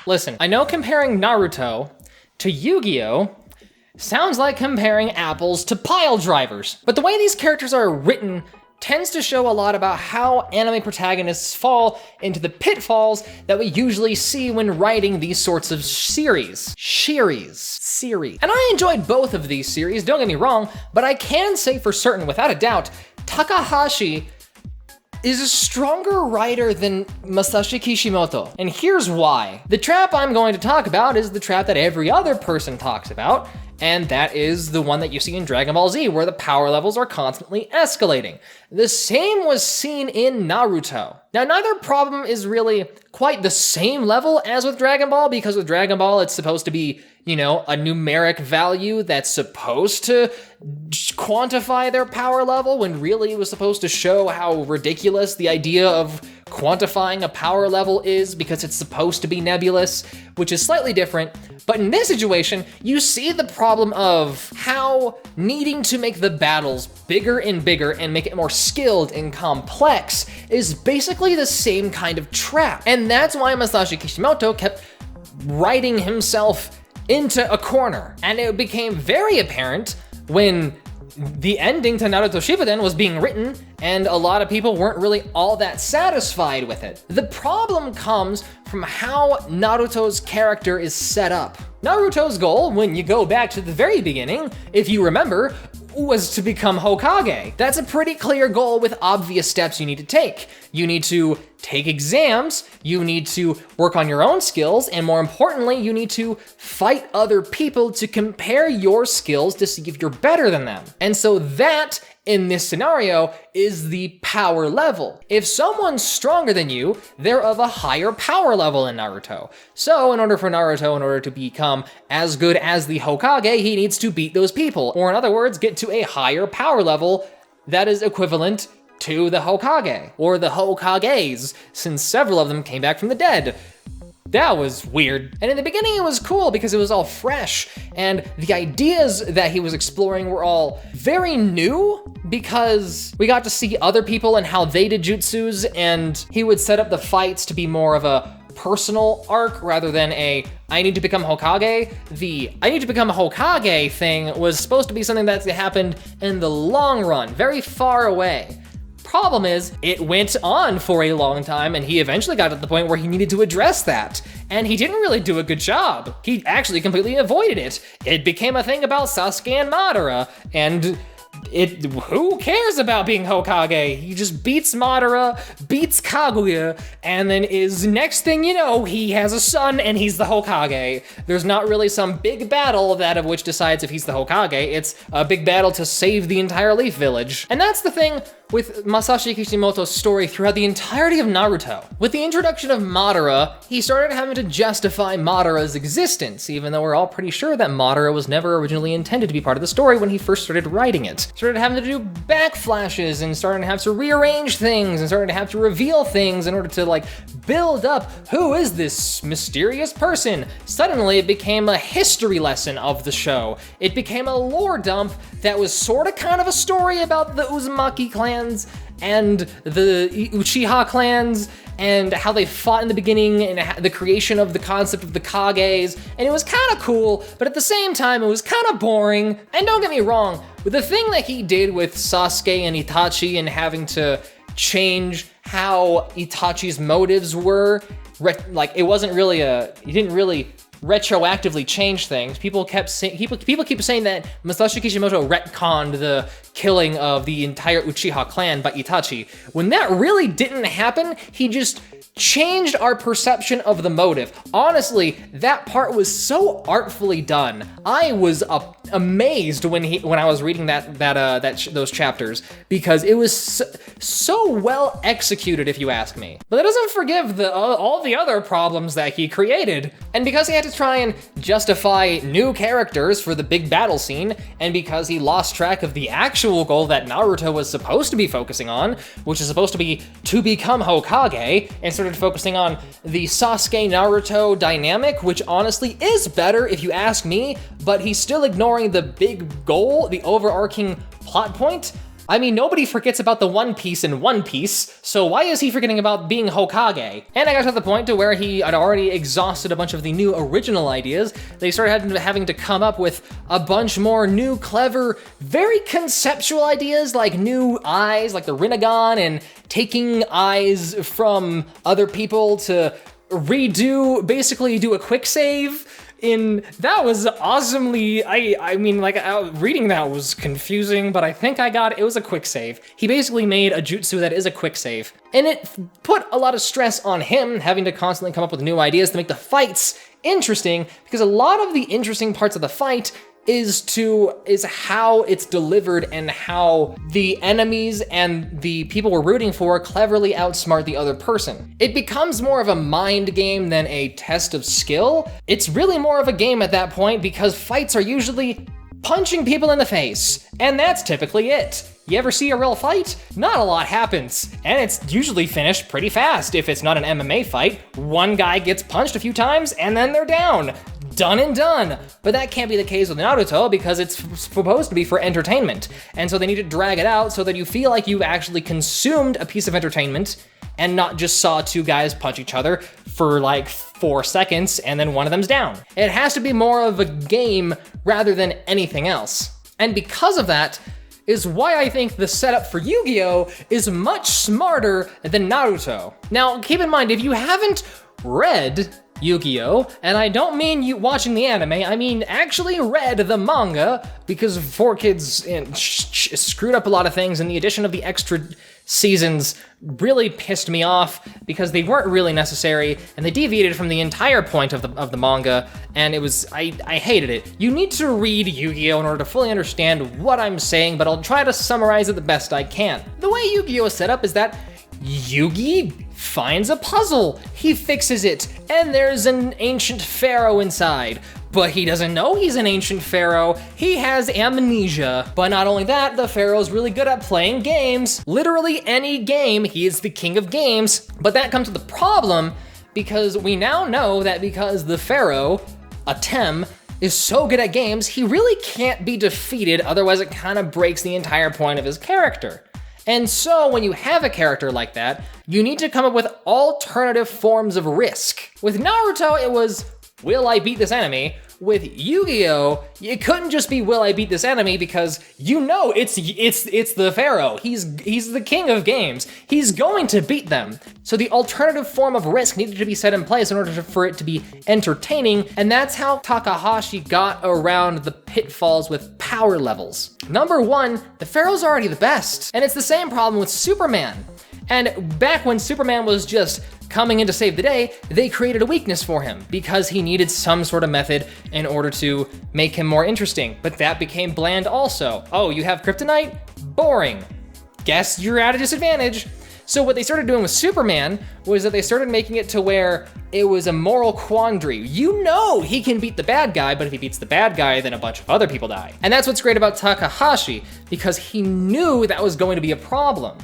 Listen, I know comparing Naruto to Yu-Gi-Oh! Sounds like comparing apples to pile drivers, but the way these characters are written tends to show a lot about how anime protagonists fall into the pitfalls that we usually see when writing these sorts of series. And I enjoyed both of these series, don't get me wrong, but I can say for certain, without a doubt, Takahashi is a stronger writer than Masashi Kishimoto. And here's why. The trap I'm going to talk about is the trap that every other person talks about, and that is the one that you see in Dragon Ball Z, where the power levels are constantly escalating. The same was seen in Naruto. Now, neither problem is really quite the same level as with Dragon Ball, because with Dragon Ball, it's supposed to be, you know, a numeric value that's supposed to quantify their power level, when really it was supposed to show how ridiculous the idea of quantifying a power level is, because it's supposed to be nebulous, which is slightly different. But in this situation, you see the problem of how needing to make the battles bigger and bigger and make it more skilled and complex is basically the same kind of trap. And that's why Masashi Kishimoto kept writing himself into a corner. And it became very apparent when the ending to Naruto Shippuden was being written, and a lot of people weren't really all that satisfied with it. The problem comes from how Naruto's character is set up. Naruto's goal, when you go back to the very beginning, if you remember, was to become Hokage. That's a pretty clear goal with obvious steps you need to take. You need to take exams, you need to work on your own skills, and more importantly, you need to fight other people to compare your skills to see if you're better than them. And so that, in this scenario, is the power level. If someone's stronger than you, they're of a higher power level in Naruto. So in order for Naruto, in order to become as good as the Hokage, he needs to beat those people. Or in other words, get to a higher power level that is equivalent to the Hokage, or the Hokages, since several of them came back from the dead. That was weird. And in the beginning it was cool because it was all fresh, and the ideas that he was exploring were all very new because we got to see other people and how they did jutsus, and he would set up the fights to be more of a personal arc rather than a I need to become Hokage. The I need to become a Hokage thing was supposed to be something that happened in the long run, very far away. Problem is, it went on for a long time, and he eventually got to the point where he needed to address that. And he didn't really do a good job. He actually completely avoided it. It became a thing about Sasuke and Madara, and who cares about being Hokage? He just beats Madara, beats Kaguya, and then next thing you know, he has a son and he's the Hokage. There's not really some big battle that of which decides if he's the Hokage. It's a big battle to save the entire Leaf Village. And that's the thing with Masashi Kishimoto's story throughout the entirety of Naruto. With the introduction of Madara, he started having to justify Madara's existence, even though we're all pretty sure that Madara was never originally intended to be part of the story when he first started writing it. Started having to do backflashes and started to have to rearrange things and started to have to reveal things in order to like build up who is this mysterious person. Suddenly it became a history lesson of the show. It became a lore dump that was sort of kind of a story about the Uzumaki clans and the Uchiha clans and how they fought in the beginning and the creation of the concept of the Kages, and it was kind of cool, but at the same time it was kind of boring. And don't get me wrong, with the thing that he did with Sasuke and Itachi and having to change how Itachi's motives were, like it wasn't really he didn't really retroactively change things. People keep saying that Masashi Kishimoto retconned the killing of the entire Uchiha clan by Itachi, when that really didn't happen. He just changed our perception of the motive. Honestly, that part was so artfully done. I was amazed when I was reading those chapters, because it was so well executed, if you ask me. But that doesn't forgive all the other problems that he created. And because he had to try and justify new characters for the big battle scene, and because he lost track of the actual goal that Naruto was supposed to be focusing on, which is supposed to be to become Hokage, and started focusing on the Sasuke-Naruto dynamic, which honestly is better if you ask me, but he's still ignoring the big goal, the overarching plot point. I mean, nobody forgets about the One Piece in One Piece, so why is he forgetting about being Hokage? And I got to the point to where he had already exhausted a bunch of the new original ideas. They started having to come up with a bunch more new, clever, very conceptual ideas, like new eyes, like the Rinnegan, and taking eyes from other people to basically do a quick save. That was awesomely, reading that was confusing, but I think it was a quick save. He basically made a jutsu that is a quick save. And it put a lot of stress on him, having to constantly come up with new ideas to make the fights interesting, because a lot of the interesting parts of the fight is how it's delivered and how the enemies and the people we're rooting for cleverly outsmart the other person. It becomes more of a mind game than a test of skill. It's really more of a game at that point because fights are usually punching people in the face, and that's typically it. You ever see a real fight? Not a lot happens, and it's usually finished pretty fast. If it's not an MMA fight, one guy gets punched a few times and then they're down. Done and done. But that can't be the case with Naruto because it's supposed to be for entertainment. And so they need to drag it out so that you feel like you've actually consumed a piece of entertainment and not just saw two guys punch each other for like 4 seconds and then one of them's down. It has to be more of a game rather than anything else. And because of that is why I think the setup for Yu-Gi-Oh! Is much smarter than Naruto. Now, keep in mind, if you haven't read Yu-Gi-Oh! And I don't mean you watching the anime, I mean actually read the manga, because 4Kids screwed up a lot of things, and the addition of the extra seasons really pissed me off because they weren't really necessary, and they deviated from the entire point of the manga, and I hated it. You need to read Yu-Gi-Oh! In order to fully understand what I'm saying, but I'll try to summarize it the best I can. The way Yu-Gi-Oh! Is set up is that Yugi finds a puzzle, he fixes it, and there's an ancient pharaoh inside. But he doesn't know he's an ancient pharaoh, he has amnesia. But not only that, the pharaoh's really good at playing games. Literally any game, he is the king of games. But that comes with a problem, because we now know that because the pharaoh, Atem, is so good at games, he really can't be defeated, otherwise it kind of breaks the entire point of his character. And so when you have a character like that, you need to come up with alternative forms of risk. With Naruto, it was, will I beat this enemy? With Yu-Gi-Oh, it couldn't just be will I beat this enemy, because you know it's the pharaoh. He's the king of games. He's going to beat them. So the alternative form of risk needed to be set in place in order for it to be entertaining, and that's how Takahashi got around the pitfalls with power levels. Number one, the pharaoh's already the best, and it's the same problem with Superman. And back when Superman was just coming in to save the day, they created a weakness for him because he needed some sort of method in order to make him more interesting. But that became bland also. Oh, you have kryptonite? Boring. Guess you're at a disadvantage. So what they started doing with Superman was that they started making it to where it was a moral quandary. You know he can beat the bad guy, but if he beats the bad guy, then a bunch of other people die. And that's what's great about Takahashi, because he knew that was going to be a problem.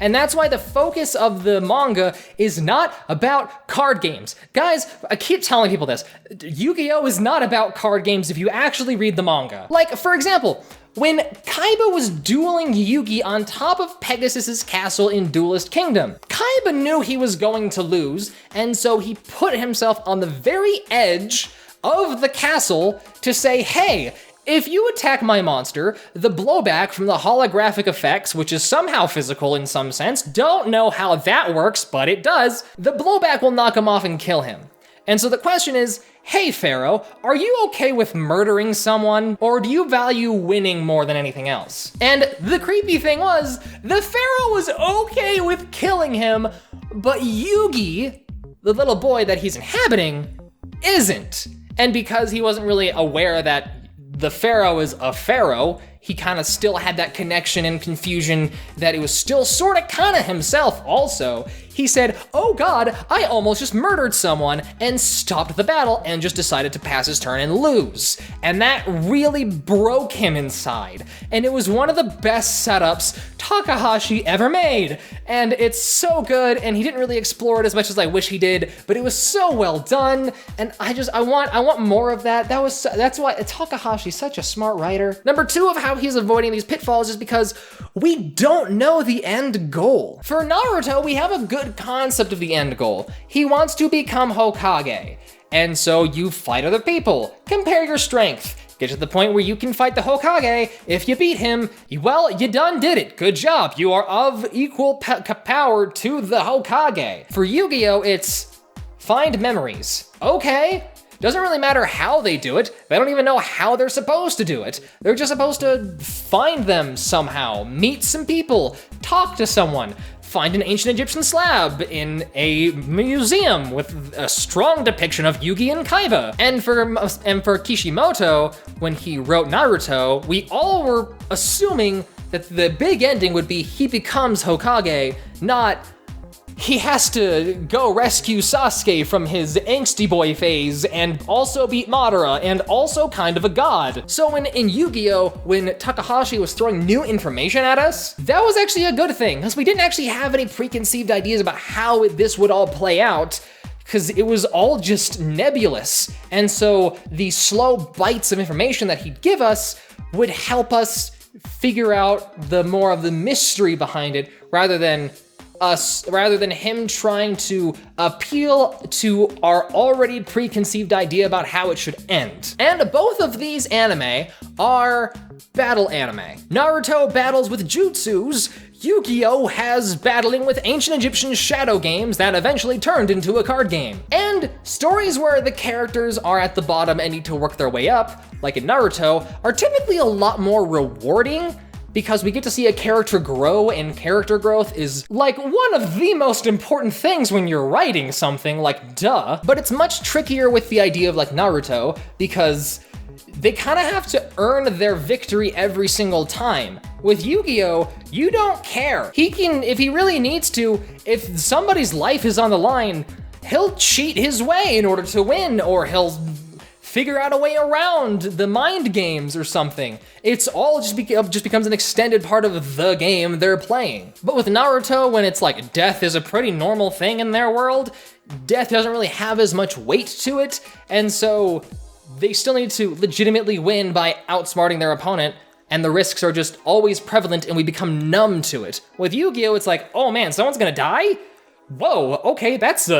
And that's why the focus of the manga is not about card games. Guys, I keep telling people this. Yu-Gi-Oh! Is not about card games if you actually read the manga. Like, for example, when Kaiba was dueling Yugi on top of Pegasus's castle in Duelist Kingdom, Kaiba knew he was going to lose, and so he put himself on the very edge of the castle to say, hey, if you attack my monster, the blowback from the holographic effects, which is somehow physical in some sense, don't know how that works, but it does, the blowback will knock him off and kill him. And so the question is, hey Pharaoh, are you okay with murdering someone, or do you value winning more than anything else? And the creepy thing was, the Pharaoh was okay with killing him, but Yugi, the little boy that he's inhabiting, isn't. And because he wasn't really aware that the pharaoh is a pharaoh, he kind of still had that connection and confusion that it was still sort of kind of himself also. he said, "Oh God, I almost just murdered someone," and stopped the battle and just decided to pass his turn and lose. And that really broke him inside. And it was one of the best setups Takahashi ever made. And it's so good, and he didn't really explore it as much as I wish he did, but it was so well done, and I want more of that. That's why Takahashi's such a smart writer. Number 2 of how he's avoiding these pitfalls is because we don't know the end goal. For Naruto, we have a good concept of the end goal. He wants to become Hokage. And so you fight other people, compare your strength, get to the point where you can fight the Hokage. If you beat him, well, you done did it. Good job. You are of equal power to the Hokage. For Yu-Gi-Oh, it's find memories. Okay. Doesn't really matter how they do it. They don't even know how they're supposed to do it. They're just supposed to find them somehow, meet some people, talk to someone, find an ancient Egyptian slab in a museum with a strong depiction of Yugi and Kaiba. And for Kishimoto, when he wrote Naruto, we all were assuming that the big ending would be he becomes Hokage, not he has to go rescue Sasuke from his angsty boy phase and also beat Madara and also kind of a god. So in Yu-Gi-Oh, when Takahashi was throwing new information at us, that was actually a good thing, because we didn't actually have any preconceived ideas about how this would all play out, because it was all just nebulous. And so the slow bites of information that he'd give us would help us figure out the more of the mystery behind it, rather than him trying to appeal to our already preconceived idea about how it should end. And both of these anime are battle anime. Naruto battles with jutsus. Yu-Gi-Oh has battling with ancient Egyptian shadow games that eventually turned into a card game. And stories where the characters are at the bottom and need to work their way up, like in Naruto, are typically a lot more rewarding, because we get to see a character grow, and character growth is like one of the most important things when you're writing something, like duh. But it's much trickier with the idea of like Naruto, because they kind of have to earn their victory every single time. With Yu-Gi-Oh, you don't care. He can, if he really needs to, if somebody's life is on the line, he'll cheat his way in order to win, or he'll figure out a way around the mind games or something. It's all just becomes an extended part of the game they're playing. But with Naruto, when it's like death is a pretty normal thing in their world, death doesn't really have as much weight to it, and so they still need to legitimately win by outsmarting their opponent, and the risks are just always prevalent and we become numb to it. With Yu-Gi-Oh, it's like, oh man, someone's gonna die? Whoa, okay, that's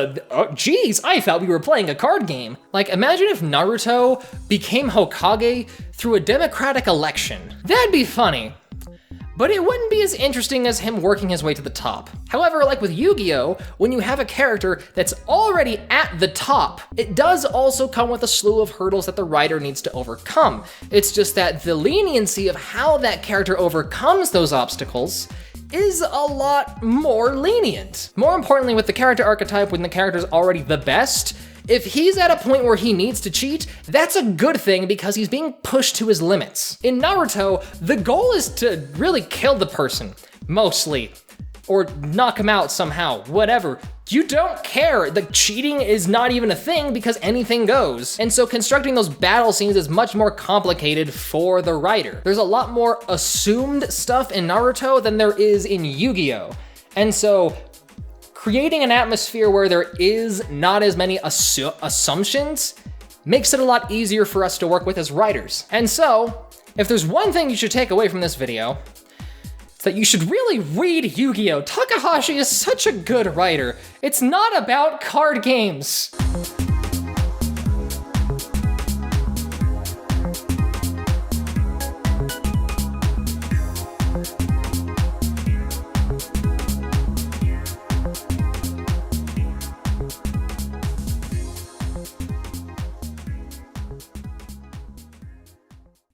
geez, I thought we were playing a card game. Like, imagine if Naruto became Hokage through a democratic election. That'd be funny. But it wouldn't be as interesting as him working his way to the top. However, like with Yu-Gi-Oh, when you have a character that's already at the top, it does also come with a slew of hurdles that the writer needs to overcome. It's just that the leniency of how that character overcomes those obstacles is a lot more lenient. More importantly, with the character archetype, when the character's already the best, if he's at a point where he needs to cheat, that's a good thing because he's being pushed to his limits. In Naruto, the goal is to really kill the person, mostly, or knock him out somehow, whatever. You don't care. The cheating is not even a thing because anything goes. And so constructing those battle scenes is much more complicated for the writer. There's a lot more assumed stuff in Naruto than there is in Yu-Gi-Oh! And so creating an atmosphere where there is not as many assumptions makes it a lot easier for us to work with as writers. And so, if there's one thing you should take away from this video, it's that you should really read Yu-Gi-Oh! Takahashi is such a good writer. It's not about card games.